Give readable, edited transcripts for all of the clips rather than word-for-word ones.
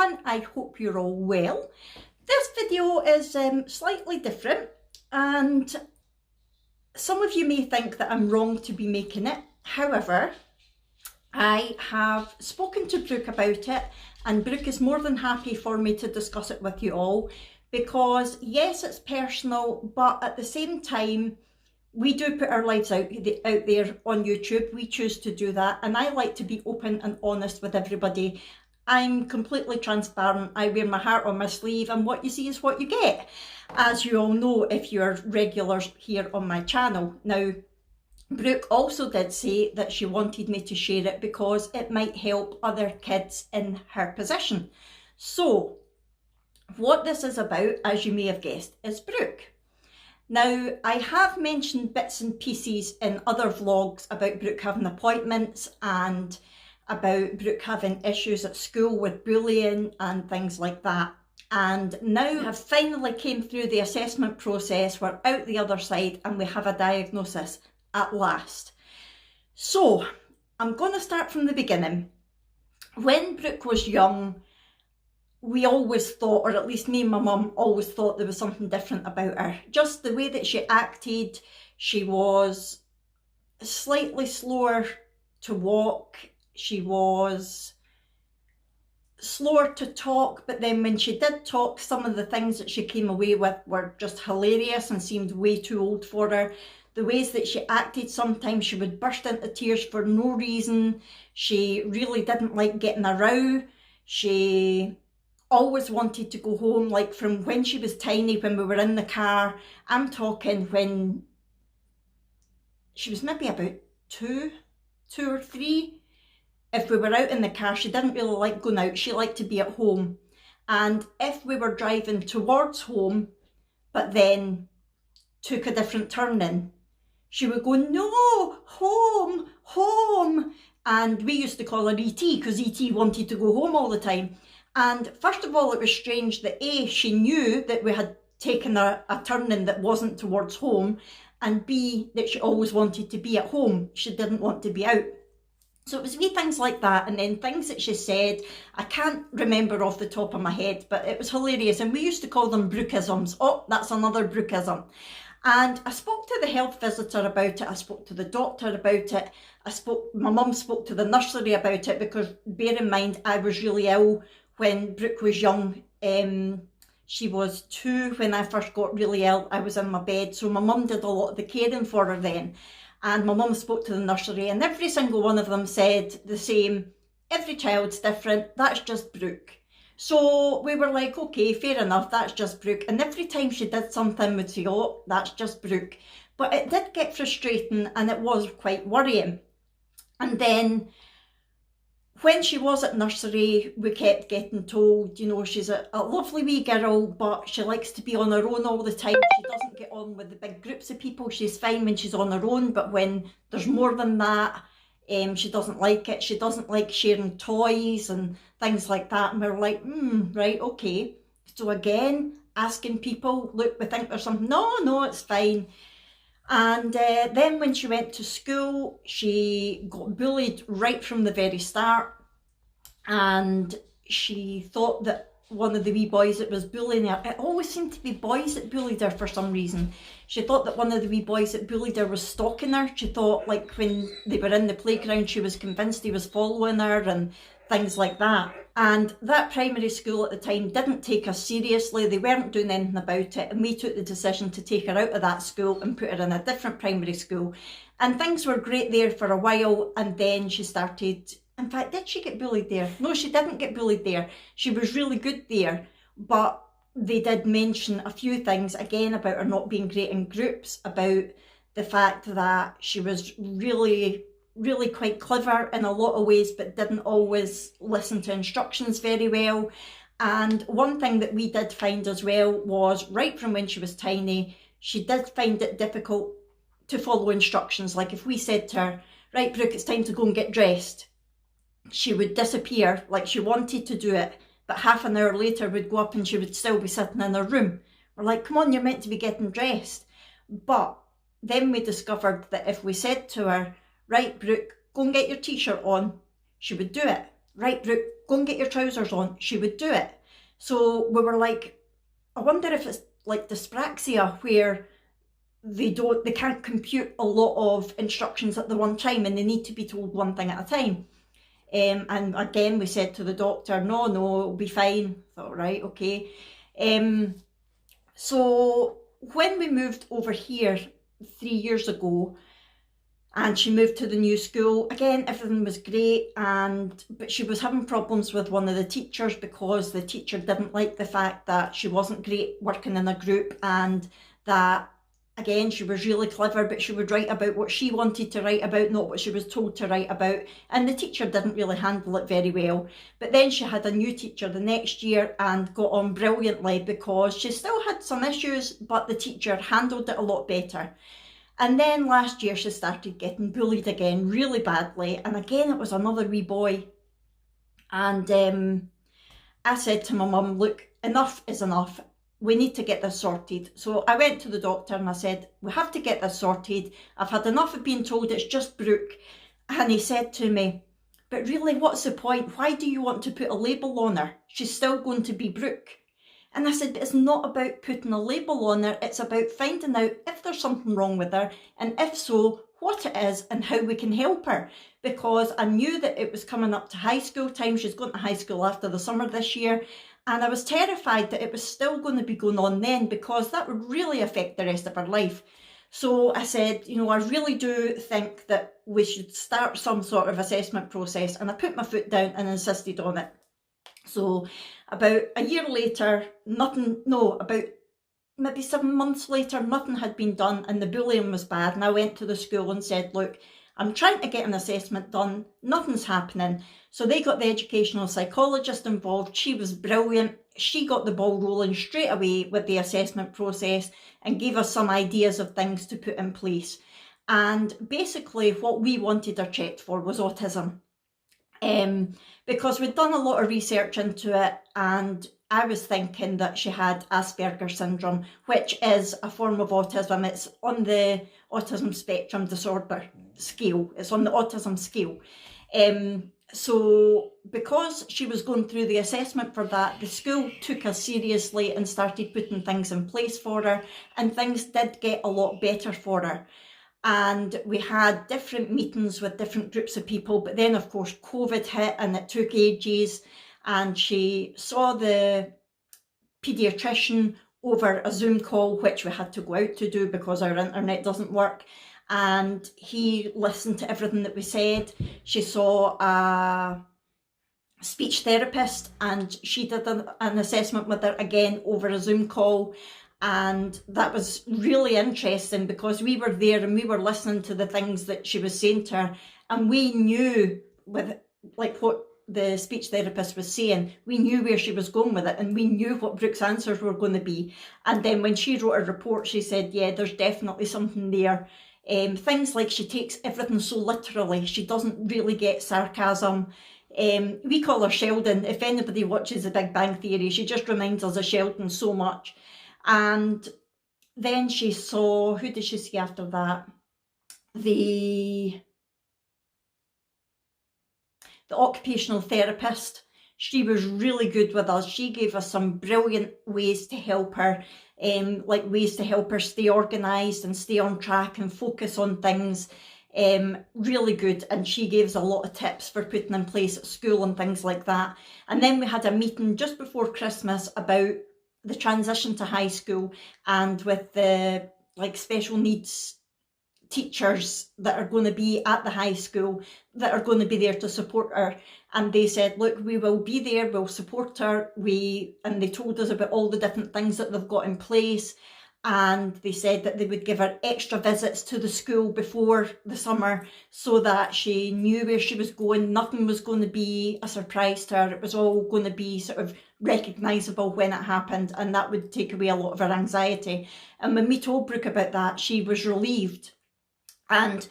everyone, I hope you're all well. This video is slightly different, and some of you may think that I'm wrong to be making it. However, I have spoken to Brooke about it, and Brooke is more than happy for me to discuss it with you all, because yes, it's personal, but at the same time, we do put our lives out there on YouTube. We choose to do that, and I like to be open and honest with everybody. I'm completely transparent. I wear my heart on my sleeve, and what you see is what you get, as you all know if you're regulars here on my channel. Now, Brooke also did say that she wanted me to share it because it might help other kids in her position. So, what this is about, as you may have guessed, is Brooke. Now, I have mentioned bits and pieces in other vlogs about Brooke having appointments and about Brooke having issues at school with bullying and things like that. And now have finally came through the assessment process. We're out the other side and we have a diagnosis at last. So, I'm going to start from the beginning. When Brooke was young, we always thought, or at least me and my mum always thought, there was something different about her. Just the way that she acted, she was slightly slower to walk, she was slower to talk, but then when she did talk, some of the things that she came away with were just hilarious and seemed way too old for her. The ways that she acted, sometimes she would burst into tears for no reason. She really didn't like getting a row. She always wanted to go home, like from when she was tiny, when we were in the car. I'm talking when she was maybe about two or three. If we were out in the car, she didn't really like going out. She liked to be at home. And if we were driving towards home, but then took a different turning, she would go, "No, home, home." And we used to call her E.T. because E.T. wanted to go home all the time. And first of all, it was strange that A, she knew that we had taken a turning that wasn't towards home, and B, that she always wanted to be at home. She didn't want to be out. So it was wee things like that, and then things that she said, I can't remember off the top of my head, but it was hilarious, and we used to call them Brookeisms. Oh, that's another Brookeism. And I spoke to the health visitor about it, I spoke to the doctor about it, my mum spoke to the nursery about it, because bear in mind, I was really ill when Brooke was young. She was 2 when I first got really ill. I was in my bed, so my mum did a lot of the caring for her then. And my mum spoke to the nursery, and every single one of them said the same: every child's different, that's just Brooke. So we were like, okay, fair enough, that's just Brooke. And every time she did something, we'd say, oh, that's just Brooke. But it did get frustrating, and it was quite worrying. And then when she was at nursery, we kept getting told, you know, she's a lovely wee girl, but she likes to be on her own all the time. She doesn't get on with the big groups of people. She's fine when she's on her own, but when there's more than that, she doesn't like it. She doesn't like sharing toys and things like that. And we're like, right, okay. So again, asking people, look, we think there's something. No, it's fine. And then when she went to school, she got bullied right from the very start, and she thought that one of the wee boys that was bullying her, it always seemed to be boys that bullied her for some reason. She thought that one of the wee boys that bullied her was stalking her. She thought, like, when they were in the playground, she was convinced he was following her and things like that. And that primary school at the time didn't take us seriously. They weren't doing anything about it, and we took the decision to take her out of that school and put her in a different primary school. And things were great there for a while, and then she started, in fact, did she get bullied there? No, she didn't get bullied there. She was really good there, but they did mention a few things again about her not being great in groups, about the fact that she was really quite clever in a lot of ways, but didn't always listen to instructions very well. And one thing that we did find as well was, right from when she was tiny, she did find it difficult to follow instructions. Like if we said to her, right, Brooke, it's time to go and get dressed, she would disappear, like she wanted to do it, but half an hour later would go up and she would still be sitting in her room. We're like, come on, you're meant to be getting dressed. But then we discovered that if we said to her, right, Brooke, go and get your t-shirt on, she would do it. right, Brooke, go and get your trousers on. She would do it. So we were like, I wonder if it's like dyspraxia, where they can't compute a lot of instructions at the one time and they need to be told one thing at a time. And again, we said to the doctor, no, it'll be fine. I thought, right, okay. So when we moved over here 3 years ago, and she moved to the new school, again, everything was great, but she was having problems with one of the teachers because the teacher didn't like the fact that she wasn't great working in a group, and that, again, she was really clever, but she would write about what she wanted to write about, not what she was told to write about, and the teacher didn't really handle it very well. But then she had a new teacher the next year and got on brilliantly, because she still had some issues, but the teacher handled it a lot better. And then last year she started getting bullied again really badly, and again it was another wee boy. And I said to my mum, look, enough is enough. We need to get this sorted. So I went to the doctor and I said, we have to get this sorted. I've had enough of being told it's just Brooke. And he said to me, but really, what's the point? Why do you want to put a label on her? She's still going to be Brooke. And I said, but it's not about putting a label on her. It's about finding out if there's something wrong with her, and if so, what it is and how we can help her. Because I knew that it was coming up to high school time. She's going to high school after the summer this year. And I was terrified that it was still going to be going on then, because that would really affect the rest of her life. So I said, I really do think that we should start some sort of assessment process. And I put my foot down and insisted on it. So about a year later, about maybe 7 months later, nothing had been done and the bullying was bad. And I went to the school and said, look, I'm trying to get an assessment done, nothing's happening. So they got the educational psychologist involved. She was brilliant. She got the ball rolling straight away with the assessment process and gave us some ideas of things to put in place. And basically what we wanted her checked for was autism. Because we'd done a lot of research into it, and I was thinking that she had Aspergers Syndrome, which is a form of autism. It's on the Autism Spectrum Disorder scale. It's on the autism scale. So because she was going through the assessment for that, the school took us seriously and started putting things in place for her, and things did get a lot better for her. And we had different meetings with different groups of people, but then of course COVID hit and it took ages, and she saw the paediatrician over a Zoom call, which we had to go out to do because our internet doesn't work, and he listened to everything that we said. She saw a speech therapist and she did an assessment with her again over a Zoom call. And that was really interesting, because we were there and we were listening to the things that she was saying to her, and we knew with like what the speech therapist was saying, we knew where she was going with it, and we knew what Brooke's answers were going to be. And then when she wrote her report, she said, yeah, there's definitely something there. Things like she takes everything so literally. She doesn't really get sarcasm. We call her Sheldon. If anybody watches The Big Bang Theory, she just reminds us of Sheldon so much. And then she saw, who did she see after that? The occupational therapist. She was really good with us. She gave us some brilliant ways to help her, like ways to help her stay organised and stay on track and focus on things. Really good. And she gave us a lot of tips for putting in place at school and things like that. And then we had a meeting just before Christmas about the transition to high school, and with the special needs teachers that are going to be at the high school that are going to be there to support her. And they said, look, we will be there, we'll support her. And they told us about all the different things that they've got in place. And they said that they would give her extra visits to the school before the summer so that she knew where she was going. Nothing was going to be a surprise to her. It was all going to be sort of recognisable when it happened, and that would take away a lot of her anxiety. And when we told Brooke about that, she was relieved. And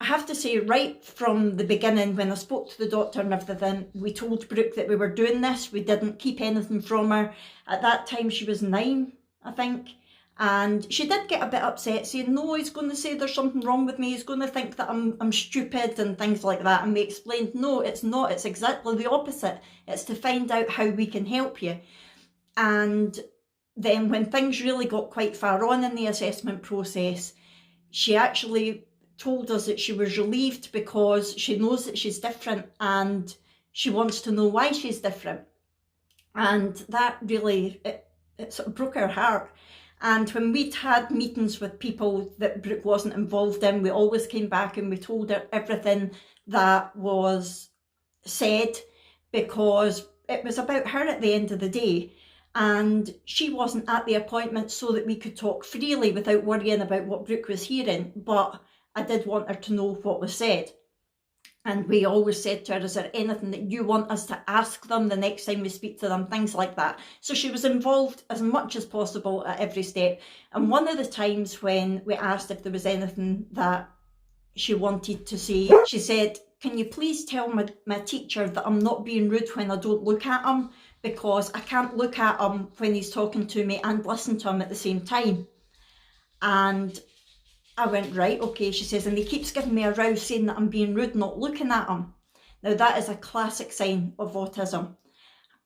I have to say, right from the beginning, when I spoke to the doctor and everything, we told Brooke that we were doing this. We didn't keep anything from her. At that time, she was 9, I think. And she did get a bit upset, saying, no, he's going to say there's something wrong with me, he's going to think that I'm stupid and things like that. And we explained, no, it's not, it's exactly the opposite. It's to find out how we can help you. And then when things really got quite far on in the assessment process, she actually told us that she was relieved because she knows that she's different and she wants to know why she's different. And that really, it sort of broke her heart. And when we'd had meetings with people that Brooke wasn't involved in, we always came back and we told her everything that was said, because it was about her at the end of the day. And she wasn't at the appointment so that we could talk freely without worrying about what Brooke was hearing. But I did want her to know what was said. And we always said to her, is there anything that you want us to ask them the next time we speak to them? Things like that. So she was involved as much as possible at every step. And one of the times when we asked if there was anything that she wanted to say, she said, can you please tell my teacher that I'm not being rude when I don't look at him, because I can't look at him when he's talking to me and listen to him at the same time. And I went, right, okay, she says, and he keeps giving me a row saying that I'm being rude, not looking at him. Now that is a classic sign of autism.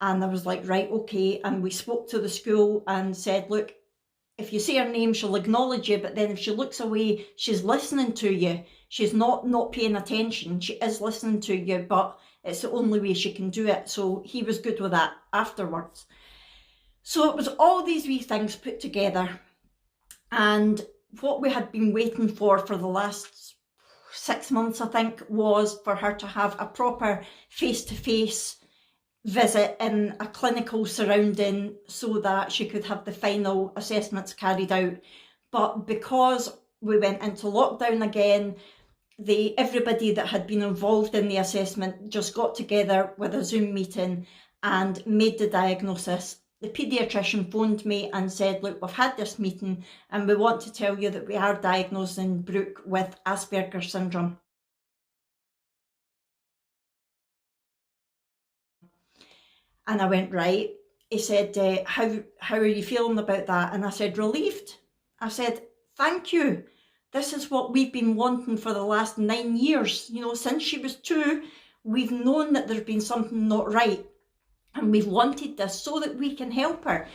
And I was like, right, okay. And we spoke to the school and said, look, if you say her name, she'll acknowledge you, but then if she looks away, she's listening to you. She's not paying attention. She is listening to you, but it's the only way she can do it. So he was good with that afterwards. So it was all these wee things put together. And what we had been waiting for the last 6 months, I think, was for her to have a proper face-to-face visit in a clinical surrounding so that she could have the final assessments carried out. But because we went into lockdown again, everybody that had been involved in the assessment just got together with a Zoom meeting and made the diagnosis. The paediatrician phoned me and said, look, we've had this meeting and we want to tell you that we are diagnosing Brooke with Aspergers Syndrome. And I went, right. He said, how are you feeling about that? And I said, relieved. I said, thank you. This is what we've been wanting for the last 9 years. You know, since she was 2, we've known that there's been something not right. And we've wanted this so that we can help her.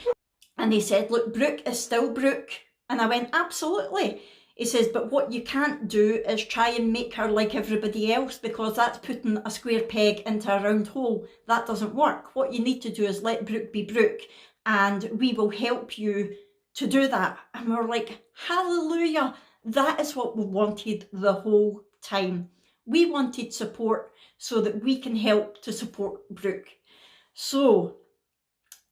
And he said, look, Brooke is still Brooke. And I went, absolutely. He says, but what you can't do is try and make her like everybody else, because that's putting a square peg into a round hole. That doesn't work. What you need to do is let Brooke be Brooke, and we will help you to do that. And we're like, hallelujah. That is what we wanted the whole time. We wanted support so that we can help to support Brooke. So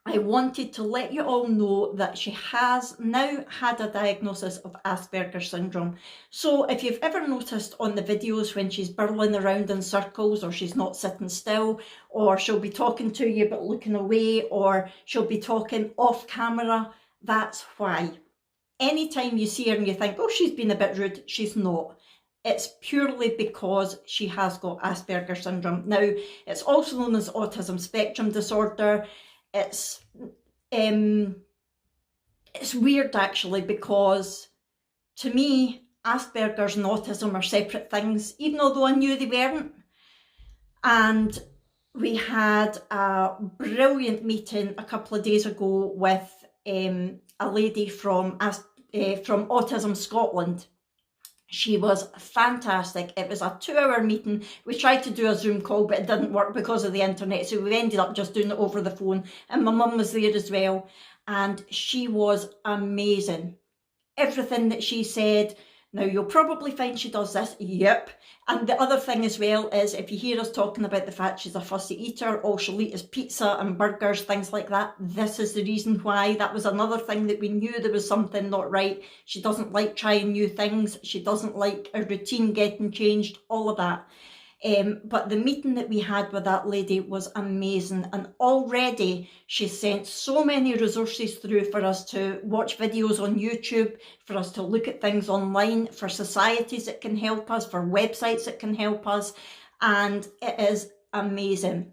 I wanted to let you all know that she has now had a diagnosis of Asperger's Syndrome. So if you've ever noticed on the videos when she's burling around in circles, or she's not sitting still, or she'll be talking to you but looking away, or she'll be talking off camera, that's why. Anytime you see her and you think, oh, she's been a bit rude, she's not. It's purely because she has got Asperger's Syndrome. Now, it's also known as Autism Spectrum Disorder. It's weird actually, because to me, Asperger's and autism are separate things, even although I knew they weren't. And we had a brilliant meeting a couple of days ago with a lady from Autism Scotland. She was fantastic. It was a 2-hour meeting. We tried to do a Zoom call, but it didn't work because of the internet. So we ended up just doing it over the phone. And my mum was there as well. And she was amazing. Everything that she said. Now, you'll probably find she does this. Yep. And the other thing as well is, if you hear us talking about the fact she's a fussy eater, all she'll eat is pizza and burgers, things like that. This is the reason why. That was another thing that we knew there was something not right. She doesn't like trying new things. She doesn't like a routine getting changed, all of that. But the meeting that we had with that lady was amazing, and already she sent so many resources through for us to watch videos on YouTube, for us to look at things online, for societies that can help us, for websites that can help us, and it is amazing.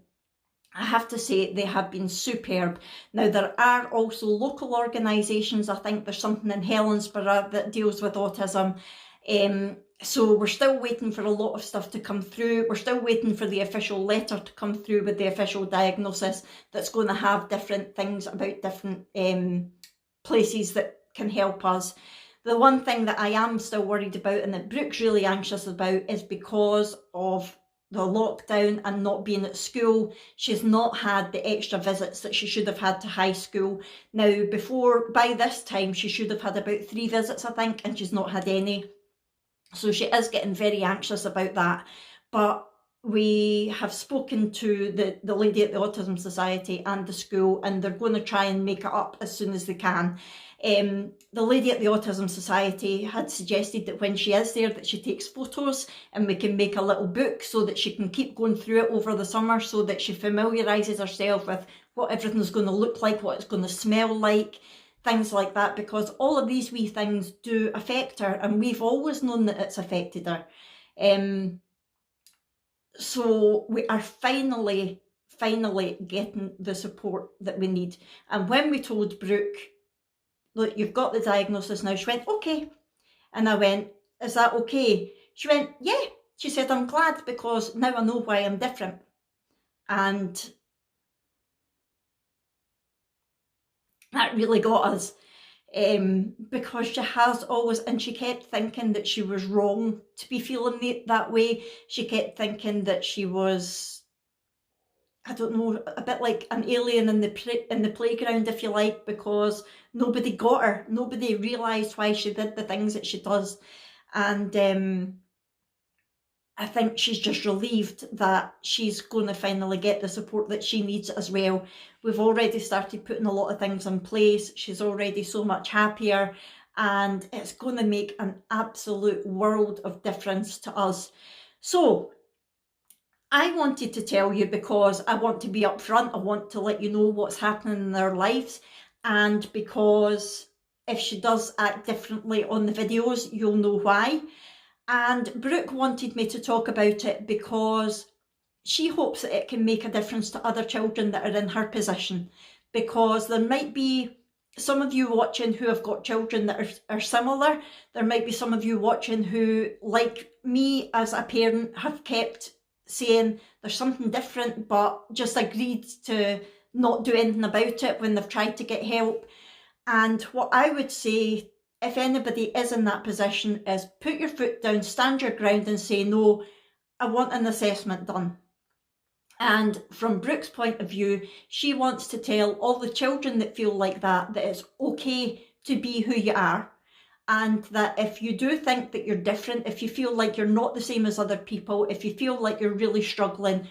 I have to say they have been superb. Now there are also local organisations, I think there's something in Helensburgh that deals with autism. So we're still waiting for a lot of stuff to come through. We're still waiting for the official letter to come through with the official diagnosis that's going to have different things about different places that can help us. The one thing that I am still worried about and that Brooke's really anxious about is because of the lockdown and not being at school, she's not had the extra visits that she should have had to high school. Now, by this time, she should have had about 3 visits, I think, and she's not had any. So she is getting very anxious about that. But we have spoken to the lady at the Autism Society and the school, and they're going to try and make it up as soon as they can. The lady at the Autism Society had suggested that when she is there that she takes photos and we can make a little book so that she can keep going through it over the summer, so that she familiarises herself with what everything's going to look like, what it's going to smell like, things like that, because all of these wee things do affect her, and we've always known that it's affected her. So we are finally getting the support that we need. And when we told Brooke, look, you've got the diagnosis now, she went, okay. And I went, is that okay? She went, yeah. She said, I'm glad, because now I know why I'm different. And that really got us, because she has always, and she kept thinking that she was wrong to be feeling that way. She kept thinking that she was, I don't know, a bit like an alien in the playground, if you like, because nobody got her. Nobody realised why she did the things that she does. And I think she's just relieved that she's going to finally get the support that she needs as well. We've already started putting a lot of things in place. She's already so much happier, and it's going to make an absolute world of difference to us. So I wanted to tell you because I want to be upfront. I want to let you know what's happening in their lives, and because if she does act differently on the videos, you'll know why. And Brooke wanted me to talk about it because she hopes that it can make a difference to other children that are in her position, because there might be some of you watching who have got children that are similar. There might be some of you watching who, like me as a parent, have kept saying there's something different, but just agreed to not do anything about it when they've tried to get help. And what I would say, if anybody is in that position, is put your foot down, stand your ground and say, no, I want an assessment done. And from Brooke's point of view, she wants to tell all the children that feel like that it's okay to be who you are. And that if you do think that you're different, if you feel like you're not the same as other people, if you feel like you're really struggling,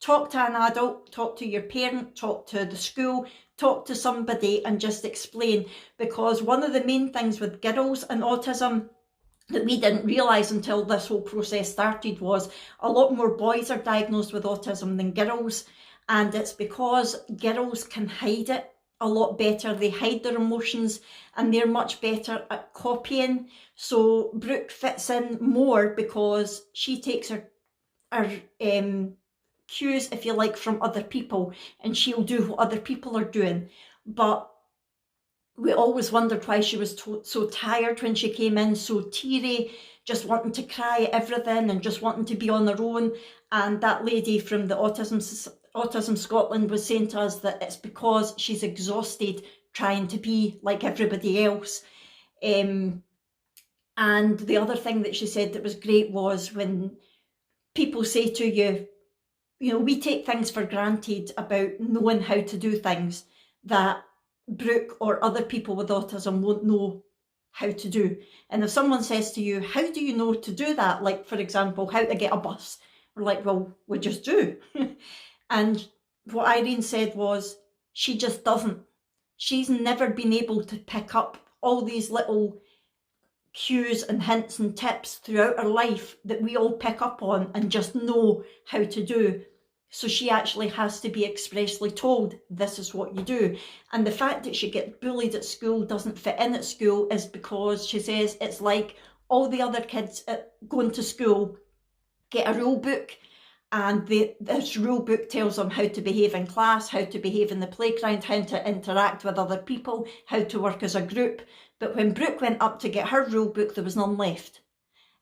talk to an adult, talk to your parent, talk to the school, talk to somebody and just explain. Because one of the main things with girls and autism that we didn't realise until this whole process started was a lot more boys are diagnosed with autism than girls, and it's because girls can hide it a lot better. They hide their emotions and they're much better at copying. So Brooke fits in more because she takes her cues, if you like, from other people, and she'll do what other people are doing. But we always wondered why she was so tired when she came in, so teary, just wanting to cry at everything and just wanting to be on her own. And that lady from the Autism Scotland was saying to us that it's because she's exhausted trying to be like everybody else. And the other thing that she said that was great was when people say to you, you know, we take things for granted about knowing how to do things that Brooke or other people with autism won't know how to do. And if someone says to you, how do you know to do that? Like, for example, how to get a bus. We're like, well, we just do. And what Irene said was, she just doesn't. She's never been able to pick up all these little cues and hints and tips throughout her life that we all pick up on and just know how to do. So she actually has to be expressly told, this is what you do. And the fact that she gets bullied at school, doesn't fit in at school, is because she says it's like all the other kids going to school get a rule book and this rule book tells them how to behave in class, how to behave in the playground, how to interact with other people, how to work as a group. But when Brooke went up to get her rule book, there was none left.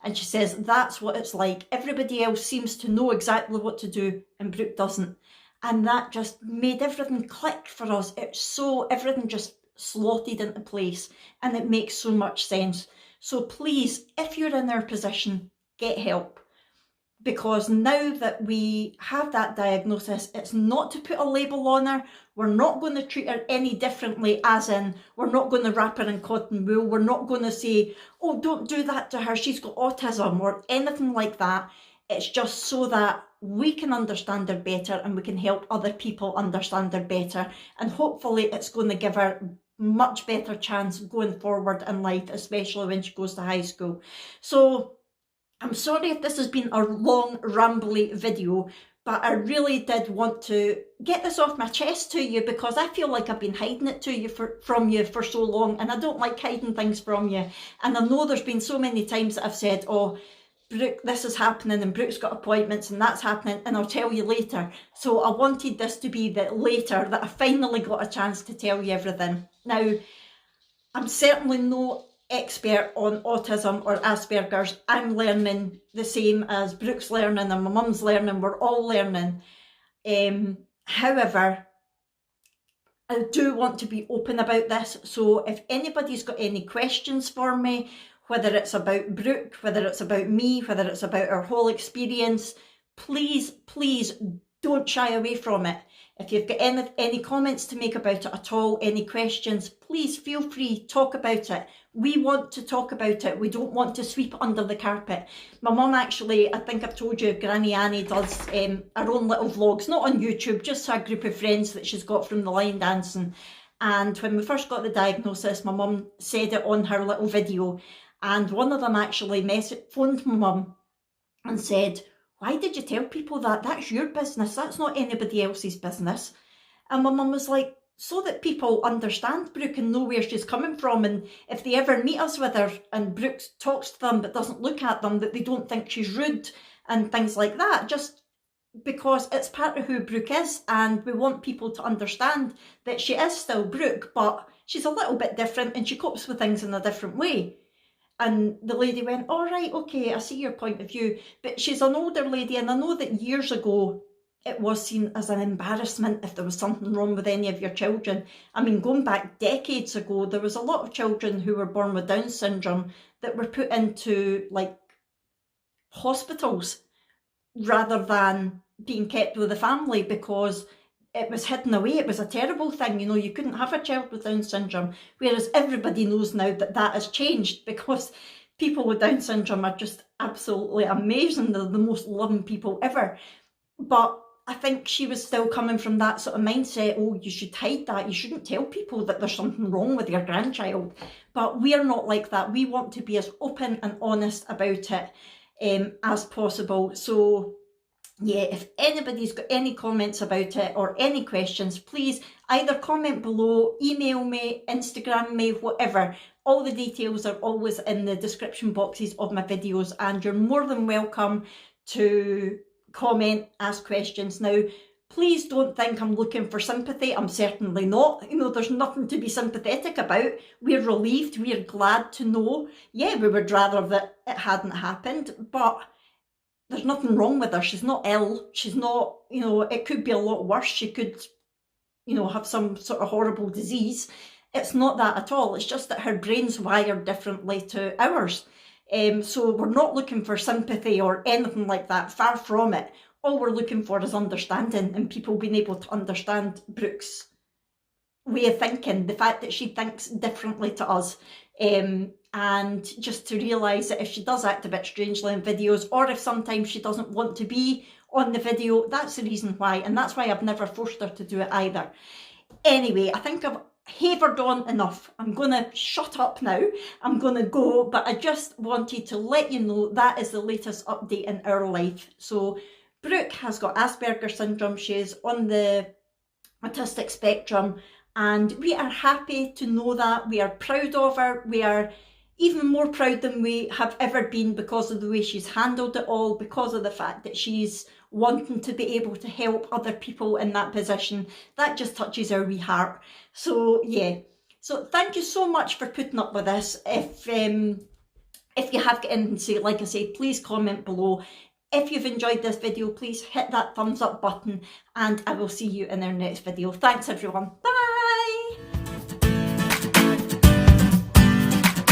And she says, that's what it's like. Everybody else seems to know exactly what to do, and Brooke doesn't. And that just made everything click for us. Everything just slotted into place, and it makes so much sense. So please, if you're in our position, get help. Because now that we have that diagnosis, it's not to put a label on her. We're not going to treat her any differently, as in, we're not going to wrap her in cotton wool. We're not going to say, oh, don't do that to her, she's got autism, or anything like that. It's just so that we can understand her better and we can help other people understand her better. And hopefully it's going to give her much better chance going forward in life, especially when she goes to high school. So I'm sorry if this has been a long, rambly video, but I really did want to get this off my chest to you, because I feel like I've been hiding it to you from you for so long, and I don't like hiding things from you. And I know there's been so many times that I've said, oh, Brooke, this is happening, and Brooke's got appointments, and that's happening, and I'll tell you later. So I wanted this to be that later, that I finally got a chance to tell you everything. Now, I'm certainly no expert on autism or Asperger's. I'm learning the same as Brooke's learning and my mum's learning. We're all learning. However, I do want to be open about this. So if anybody's got any questions for me, whether it's about Brooke, whether it's about me, whether it's about our whole experience, please don't shy away from it. If you've got any comments to make about it at all, any questions, please feel free, talk about it. We want to talk about it. We don't want to sweep it under the carpet. My mum actually, I think I've told you, Granny Annie does her own little vlogs, not on YouTube, just a group of friends that she's got from the line dancing. And when we first got the diagnosis, my mum said it on her little video. And one of them actually phoned my mum and said, why did you tell people that? That's your business. That's not anybody else's business. And my mum was like, so that people understand Brooke and know where she's coming from. And if they ever meet us with her and Brooke talks to them but doesn't look at them, that they don't think she's rude and things like that. Just because it's part of who Brooke is. And we want people to understand that she is still Brooke, but she's a little bit different and she copes with things in a different way. And the lady went, all right, okay, I see your point of view. But she's an older lady, and I know that years ago, it was seen as an embarrassment if there was something wrong with any of your children. I mean, going back decades ago, there was a lot of children who were born with Down syndrome that were put into, like, hospitals rather than being kept with the family because it was hidden away. It was a terrible thing, you know, you couldn't have a child with Down syndrome, whereas everybody knows now that that has changed because people with Down syndrome are just absolutely amazing. They're the most loving people ever. But I think she was still coming from that sort of mindset, oh, you should hide that, you shouldn't tell people that there's something wrong with your grandchild. But we're not like that. We want to be as open and honest about it as possible. So yeah, if anybody's got any comments about it or any questions, please either comment below, email me, Instagram me, whatever. All the details are always in the description boxes of my videos, and you're more than welcome to comment, ask questions. Now, please don't think I'm looking for sympathy. I'm certainly not. You know, there's nothing to be sympathetic about. We're relieved. We're glad to know. Yeah, we would rather that it hadn't happened, but there's nothing wrong with her. She's not ill. She's not, you know, it could be a lot worse. She could, you know, have some sort of horrible disease. It's not that at all. It's just that her brain's wired differently to ours. So we're not looking for sympathy or anything like that. Far from it. All we're looking for is understanding and people being able to understand Brooke's way of thinking, the fact that she thinks differently to us. And just to realise that if she does act a bit strangely in videos, or if sometimes she doesn't want to be on the video, that's the reason why. And that's why I've never forced her to do it either. Anyway, I think I've havered on enough. I'm going to shut up now. I'm going to go, but I just wanted to let you know that is the latest update in our life. So Brooke has got Aspergers Syndrome. She's on the autistic spectrum, and we are happy to know that. We are proud of her. We are, even more proud than we have ever been because of the way she's handled it all, because of the fact that she's wanting to be able to help other people in that position. That just touches our wee heart. So yeah, so thank you so much for putting up with this. If you have got anything to say, like I say, please comment below. If you've enjoyed this video, please hit that thumbs up button, and I will see you in our next video. Thanks everyone. Bye.